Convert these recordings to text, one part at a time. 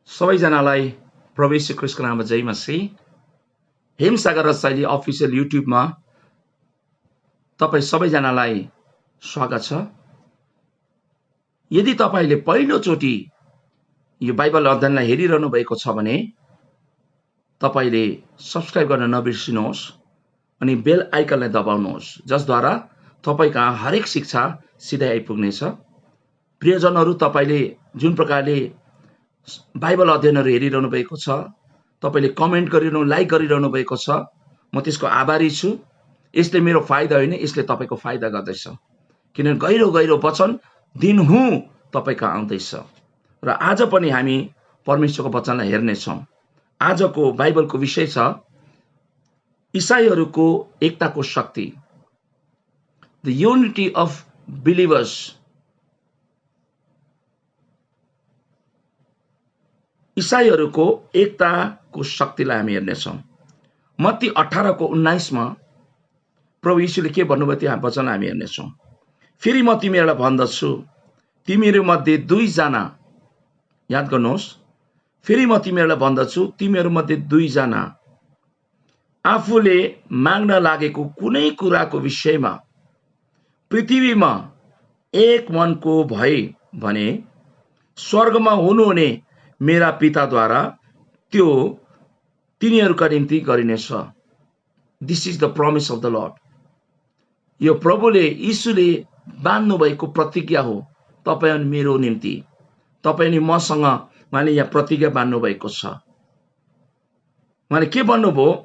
सबैजनालाई प्रभु यीशु ख्रीष्टको नाममा जय मसीह। हेम सागर रसाइली अफिसियल युट्युबमा तपाईँ सबैजनालाई स्वागत छ। यदि तपाईँले पहिलोचोटि यो बाइबल अध्ययनलाई हेरिरहनु भएको छ भने तपाईँले सब्स्क्राइब गर्न नबिर्सिनुहोस् अनि बेल आइकनलाई दबाउनुहोस्, जसद्वारा तपाईँ कहाँ हरेक शिक्षा सिधै आइपुग्नेछ। प्रियजनहरू, तपाईँले जुन प्रकारले बाइबल अध्ययनहरू हेरिरहनु भएको छ, तपाईँले कमेन्ट गरिरहनु, लाइक गरिरहनु भएको छ, म त्यसको आभारी छु। यसले मेरो फाइदा होइन, यसले तपाईँको फाइदा गर्दैछ, किनभने गहिरो गहिरो वचन दिनहुँ तपाईँको आउँदैछ। र आज पनि हामी परमेश्वरको वचनलाई हेर्नेछौँ। आजको बाइबलको विषय छ इसाईहरूको एकताको शक्ति, द युनिटी अफ बिलिभर्स। इसाईहरूको एकताको शक्तिलाई हामी हेर्नेछौँ। मत्ती 18:19 मा प्रभु यीशुले के भन्नुभयो त्यो वचन हामी हेर्नेछौँ। फेरि म तिमीहरूलाई भन्दछु, तिमीहरू मध्ये दुईजना, याद गर्नुहोस्, फेरि म तिमीहरूलाई भन्दछु, तिमीहरू मध्ये दुईजना आफूले माग्न लागेको कुनै कुराको विषयमा पृथ्वीमा एक मनको भए भने स्वर्गमा हुनुहुने मेरा पिताद्वारा त्यो तिनीहरूका निम्ति गरिनेछ। This is the promise of the lord. यो प्रभुले यीशुले बाँध्नु भएको प्रतिज्ञा हो तपाईँ अनि मेरो निम्ति। तपाईँ अनि मसँग उहाँले यहाँ प्रतिज्ञा बाँध्नु भएको छ। उहाँले के भन्नुभयो?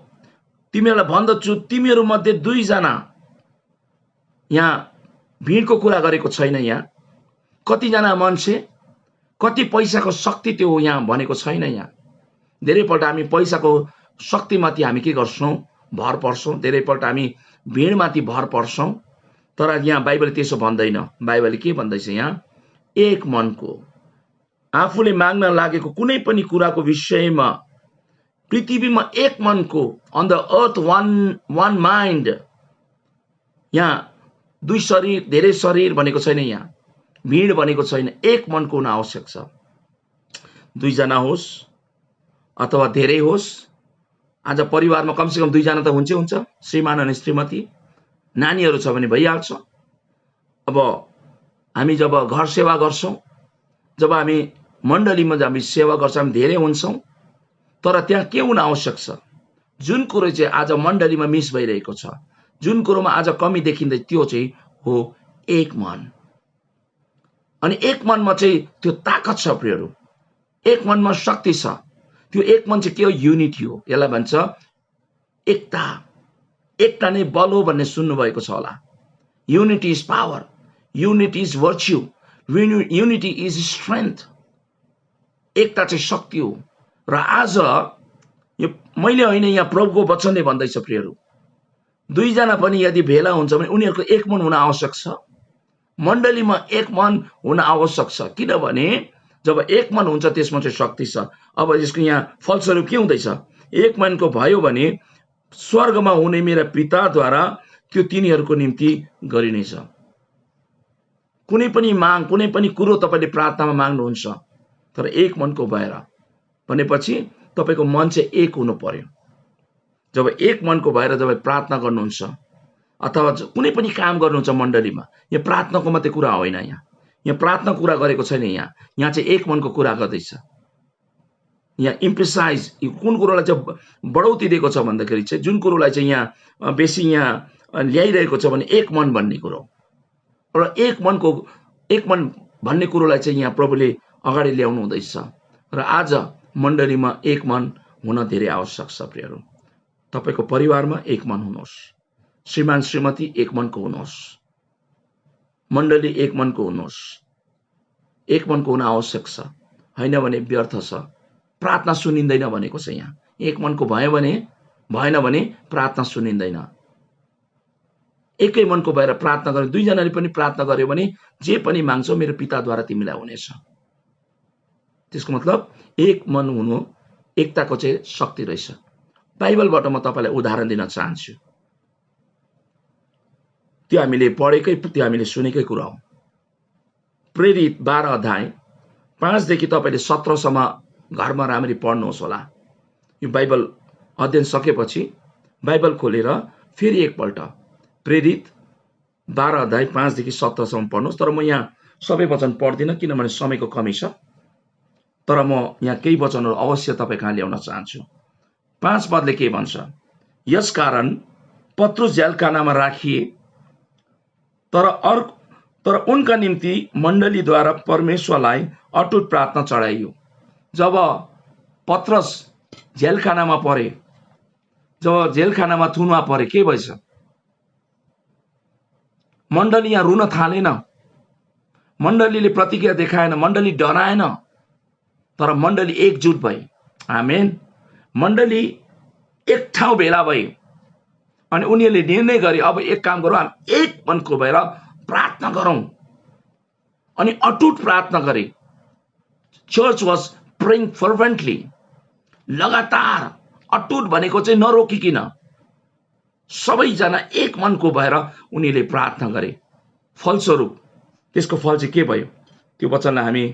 तिमीहरूलाई भन्दछु, तिमीहरू मध्ये दुईजना। यहाँ भिडको कुरा गरेको छैन। यहाँ कतिजना मान्छे, कति पैसाको शक्ति त्यो यहाँ भनेको छैन। यहाँ धेरैपल्ट हामी पैसाको शक्तिमाथि हामी के गर्छौँ? भर पर्छौँ। धेरैपल्ट हामी भिडमाथि भर पर्छौँ। तर यहाँ बाइबलले त्यसो भन्दैन। बाइबलले के भन्दैछ? यहाँ एक मनको, आफूले माग्न लागेको कुनै पनि कुराको विषयमा पृथ्वीमा एक मनको, on the earth one mind. यहाँ दुई शरीर, धेरै शरीर भनेको छैन। यहाँ भिड भनेको छैन। एक मनको हुन आवश्यक छ। दुईजना होस् अथवा धेरै होस्। आज परिवारमा कमसेकम दुईजना त हुन्छ। श्रीमान अनि श्रीमती, नानीहरू छ भने भइहाल्छ। अब हामी जब घर सेवा गर्छौँ, जब हामी मण्डलीमा हामी सेवा गर्छौँ, हामी धेरै हुन्छौँ। तर त्यहाँ के हुन आवश्यक छ? जुन कुरो चाहिँ आज मण्डलीमा मिस भइरहेको छ, जुन कुरोमा आज कमी देखिँदै, त्यो चाहिँ हो एक मन। अनि एक मनमा चाहिँ त्यो ताकत छ प्रियहरू। एक मनमा शक्ति छ। त्यो एक मन चाहिँ के हो? युनिटी हो। यसलाई भन्छ एकता। एकता नै बल हो भन्ने सुन्नुभएको छ होला। Unity is power, unity is virtue, unity is strength. एकता चाहिँ शक्ति हो। र आज यो मैले होइन, यहाँ प्रभुको वचनले भन्दैछ प्रियहरू, दुईजना पनि यदि भेला हुन्छ भने उनीहरूको एक मन हुन आवश्यक छ। मण्डलीमा एक मन हुन आवश्यक छ। किनभने जब एक मन हुन्छ त्यसमा चाहिँ शक्ति छ। अब यसको यहाँ फलस्वरूप के हुँदैछ? एक मनको भयो भने स्वर्गमा हुने मेरा पिताद्वारा त्यो तिनीहरूको निम्ति गरिनेछ। कुनै पनि माग, कुनै पनि कुरो तपाईँले प्रार्थनामा माग्नुहुन्छ, तर एक मनको भएर भनेपछि तपाईँको मन चाहिँ एक हुनु पर्यो। जब एक मनको भएर जब प्रार्थना गर्नुहुन्छ अथवा कुनै पनि काम गर्नुहुन्छ मण्डलीमा, यो प्रार्थनाको मात्रै कुरा होइन। यहाँ प्रार्थना कुरा गरेको छैन। यहाँ चाहिँ एक मनको कुरा गर्दैछ। यहाँ इम्प्रेसाइज कुन कुरोलाई चाहिँ बढौती दिएको छ भन्दाखेरि चाहिँ जुन कुरोलाई चाहिँ यहाँ बेसी यहाँ ल्याइरहेको छ भने एक मन भन्ने कुरो। र एक मन भन्ने कुरोलाई चाहिँ यहाँ प्रभुले अगाडि ल्याउनु हुँदैछ। र आज मण्डलीमा एक मन हुन धेरै आवश्यक छ प्रियहरू। तपाईँको परिवारमा एक मन हुनुहोस्। श्रीमान श्रीमती एक मनको हुनुहोस्। मण्डली एक मनको हुनुहोस्। एक मनको हुन आवश्यक छ। होइन भने व्यर्थ छ। प्रार्थना सुनिँदैन भनेको छ यहाँ। एक मनको भयो भने, भएन भने प्रार्थना सुनिँदैन। एकै मनको भएर प्रार्थना गर्यो, दुईजनाले पनि प्रार्थना गर्यो भने जे पनि माग्छौ मेरो पिताद्वारा तिमीलाई हुनेछ। त्यसको मतलब एक मन हुनु एकताको चाहिँ शक्ति रहेछ। बाइबलबाट म तपाईँलाई उदाहरण दिन चाहन्छु। त्यो हामीले पढेकै, त्यो हामीले सुनेकै कुरा हो। प्रेरित 12 अध्याय 5 देखि तपाईले 17 सम्म घरमा राम्ररी पढ्नुहोस् होला। यो बाइबल अध्ययन सकेपछि बाइबल खोलेर फेरि एकपल्ट प्रेरित 12 अध्याय 5 देखि 17 सम्म पढ्नुहोस्। तर म यहाँ सबै वचन पढ्दिनँ किनभने समयको कमी छ। तर म यहाँ केही वचनहरू अवश्य तपाईँ कहाँ ल्याउन चाहन्छु। 5 पदले के भन्छ? यसकारण पत्रुस जेलखानामा राखिए, तर उनका निम्ति मण्डलीद्वारा परमेश्वरलाई अटुट प्रार्थना चढाइयो। जब पत्रस जेलखानामा परे, जब जेलखानामा थुनमा परे, के भएछ? मण्डली यहाँ रुन थालेन, मण्डलीले प्रतिक्रिया देखाएन, मण्डली डराएन, तर मण्डली एकजुट भए। आमेन। मण्डली एक ठाउँ भेला भए अनि उनीहरूले निर्णय गरे, अब एक काम गरौँ, हामी एक मनको भएर प्रार्थना गरौँ। अनि अटुट प्रार्थना गरे। चर्च वाज प्रेइङ फर्वेन्टली, लगातार। अटुट भनेको चाहिँ नरोकिकिन, सबैजना एक मनको भएर उनीहरूले प्रार्थना गरे। फलस्वरूप त्यसको फल चाहिँ के भयो? त्यो वचनलाई हामी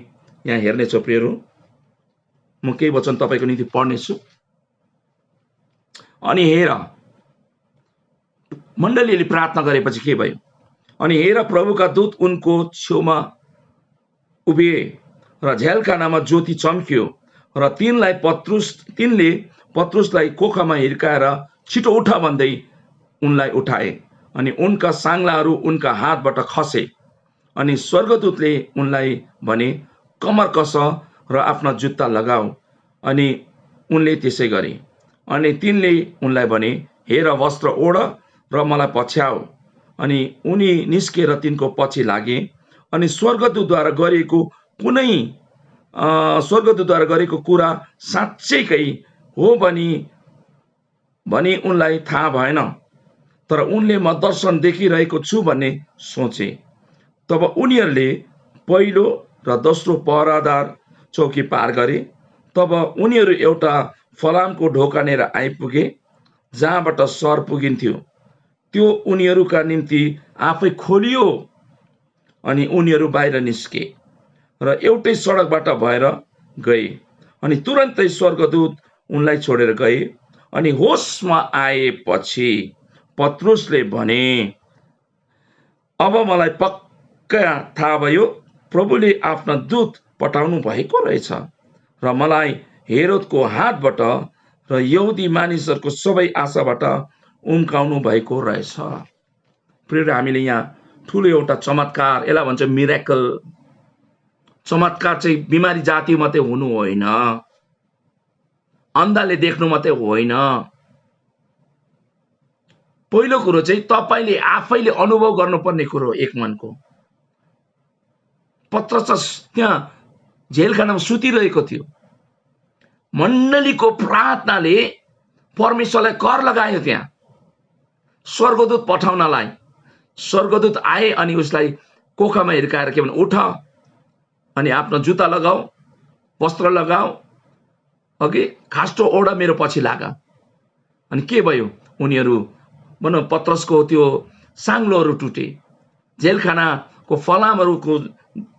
यहाँ हेर्नेछौँ प्रियहरू। म केही वचन तपाईँको निम्ति पढ्नेछु। अनि हेर, मण्डलीले प्रार्थना गरेपछि के भयो? अनि हेर, प्रभुका दूत उनको छेउमा उभिए र झ्यालखानामा ज्योति चम्कियो र तिनले पत्रुसलाई कोखामा हिर्काएर छिटो उठ भन्दै उनलाई उठाए। अनि उनका साङ्लाहरू उनका हातबाट खसे। अनि स्वर्गदूतले उनलाई भने, कमर कस र आफ्ना जुत्ता लगाऊ। अनि उनले त्यसै गरे। अनि तिनले उनलाई भने, हेर, वस्त्र ओढ र मलाई पछ्याऊ। अनि उनी निस्केर तिनको पछि लागे। अनि स्वर्गदूतद्वारा गरेको कुरा साँच्चैकै हो भनी उनलाई थाहा भएन। तर उनले म दर्शन देखिरहेको छु भन्ने सोचे। तब उनीहरूले पहिलो र दोस्रो पहरादार चौकी पार गरे। तब उनीहरू एउटा फलामको ढोकानेर आइपुगे जहाँबाट सहर पुगिन्थ्यो। त्यो उनीहरूका निम्ति आफै खोलियो। अनि उनीहरू बाहिर निस्के र एउटै सडकबाट भएर गए। अनि तुरन्तै स्वर्गदूत उनलाई छोडेर गए। अनि होसमा आएपछि पत्रुसले भने, अब मलाई पक्का थाहा भयो, प्रभुले आफ्ना दूत पठाउनु भएको रहेछ र मलाई हेरोदको हातबाट र यहुदी मानिसहरूको सबै आशाबाट उम्काउनु भएको रहेछ। प्रिय, हामीले यहाँ ठुलो एउटा चमत्कार, यसलाई भन्छ मिरेकल। चमत्कार चाहिँ बिमारी जाति मात्रै हुनु होइन, अन्धाले देख्नु मात्रै होइन। पहिलो कुरो चाहिँ तपाईले आफैले अनुभव गर्नुपर्ने कुरो एक मनको। पत्रस त्यहाँ जेलखानामा सुतिरहेको थियो। मण्डलीको प्रार्थनाले परमेश्वरलाई कर लगायो। त्यहाँ स्वर्गदूत पठाउनलाई स्वर्गदूत आए अनि उसलाई कोखामा हिर्काएर के भने, उठ अनि आफ्नो जुत्ता लगाऊ, वस्त्र लगाऊ, अघि खास्टो ओढ, मेरो पछि लाग। अनि के भयो? उनीहरू भनौँ पत्रसको त्यो साङ्लोहरू टुटे, जेलखानाको फलामहरूको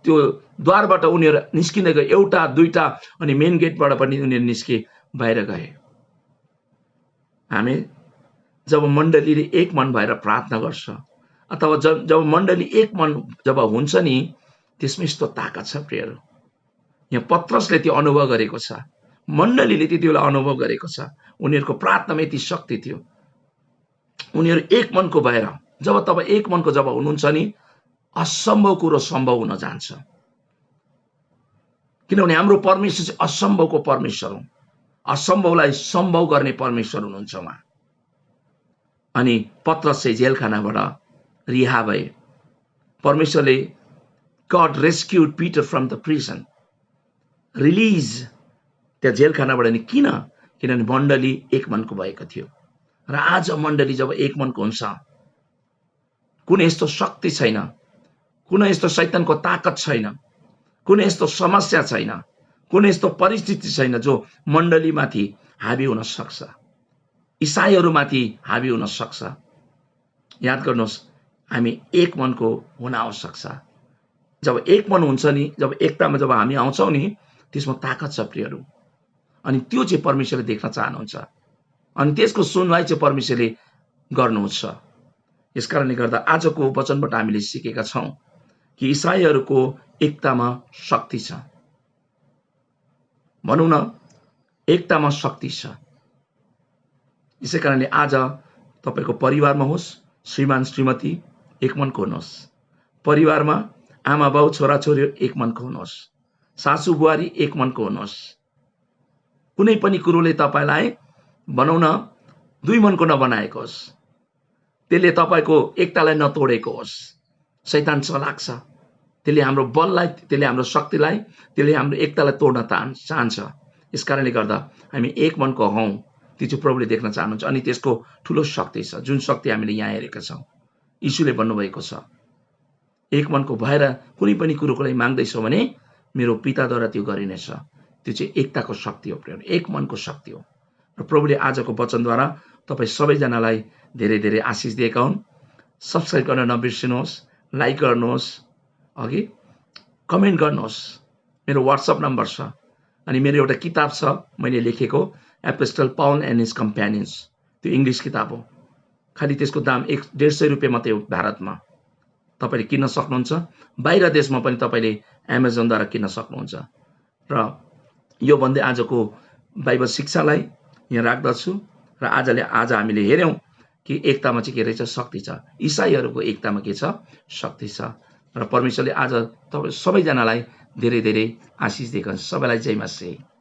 त्यो द्वारबाट उनीहरू निस्किँदै गए, एउटा दुईटा, अनि मेन गेटबाट पनि उनीहरू निस्के, बाहिर गए। हामी जब मण्डलीले एक मन भएर प्रार्थना गर्छ, अथवा जब मण्डली एक मन जब हुन्छ नि, त्यसमा यस्तो ताकत छ प्रियहरू। यहाँ पत्रसले त्यो अनुभव गरेको छ, मण्डलीले त्यति बेला अनुभव गरेको छ। उनीहरूको प्रार्थनामा यति शक्ति थियो। उनीहरू एक मनको भएर, जब तपाईँ एक मनको जब हुनुहुन्छ नि, असम्भव कुरो सम्भव हुन जान्छ। किनभने हाम्रो परमेश्वर चाहिँ असम्भवको परमेश्वर हो। असम्भवलाई सम्भव गर्ने परमेश्वर हुनुहुन्छ उहाँ। अनि पत्रस चाहिँ जेलखानाबाट रिहा भए। परमेश्वरले God rescued Peter from the prison, release त्यहाँ जेलखानाबाट नि। किनभने मण्डली एक मनको भएको थियो। र आज मण्डली जब एक मनको हुन्छ, कुनै यस्तो शक्ति छैन, कुनै यस्तो शैतानको ताकत छैन, कुनै यस्तो समस्या छैन, कुनै यस्तो परिस्थिति छैन जो मण्डलीमाथि हावी हुन सक्छ, इसाईहरूमाथि हावी हुन सक्छ। याद गर्नुहोस्, हामी एक मनको हुन आवश्यक छ। जब एक मन हुन्छ नि, जब एकतामा जब हामी आउँछौँ नि, त्यसमा ताकत छ प्रियहरू। अनि त्यो चाहिँ परमेश्वरले देख्न चाहनुहुन्छ अनि त्यसको सुनवाई चाहिँ परमेश्वरले गर्नुहुन्छ। यसकारणले गर्दा आजको वचनबाट हामीले सिकेका छौं कि इसाईहरूको एकतामा शक्ति छ। भनौँ न, एकतामा शक्ति छ। यसै कारणले आज तपाईको परिवारमा होस्, श्रीमान श्रीमती एक मनको हुनुहोस्। परिवारमा आमा बाउ छोरा छोरी एक मनको हुनुहोस्। सासू बुहारी एक मनको हुनुहोस्। कुनै पनि कुरोले तपाईलाई भनौँ न दुई मनको नबनाएको होस्, त्यसले तपाईको एकतालाई नतोडेको होस्। शैतान चलाक छ, त्यसले हाम्रो बललाई, त्यसले हाम्रो शक्तिलाई, त्यसले हाम्रो एकतालाई तोड्न चाहन्छ। यसकारणले गर्दा हामी एक मनको हौं, त्यो चाहिँ प्रभुले देख्न चाहनुहुन्छ अनि त्यसको ठूलो शक्ति छ, जुन शक्ति हामीले यहाँ हेरेका छौं। यीशुले भन्नुभएको छ, एक मनको भएर कुनै पनि कुरोको लागि माग्दैछौ भने मेरो पिताद्वारा त्यो गरिनेछ। त्यो चाहिँ एकताको शक्ति हो, एक मनको शक्ति हो। र प्रभुले आजको वचनद्वारा तपाई सबैजनालाई धेरै धेरै आशिष दिएका हुन्। सब्स्क्राइब गर्न नबिर्सिनुहोस्, लाइक गर्नुहोस्, अघि कमेन्ट गर्नुहोस्। मेरो व्हाट्सएप नम्बर छ अनि मेरो एउटा किताब छ मैले लेखेको, एपोस्टल पॉल एन्ड हिज कम्प्यानियन्स। त्यो इंग्लिश किताब हो। खाली त्यसको दाम 150 रुपैयाँ मात्रै हो भारतमा। तपाईले किन्न सक्नुहुन्छ। बाहिर देशमा पनि तपाईले अमेजनद्वारा किन्न सक्नुहुन्छ। र यो भन्दै आजको बाइबल शिक्षालाई यहाँ राख्दछु। र आज हामीले हेर्यौं कि एकतामा चाहिँ के रहेछ, शक्ति छ। इसाईहरूको एकतामा के छ, शक्ति छ। र परमेश्वरले आज तपाई सबैजनालाई धेरै धेरै आशिष दिएका हुन्। सबैलाई जय मसीह।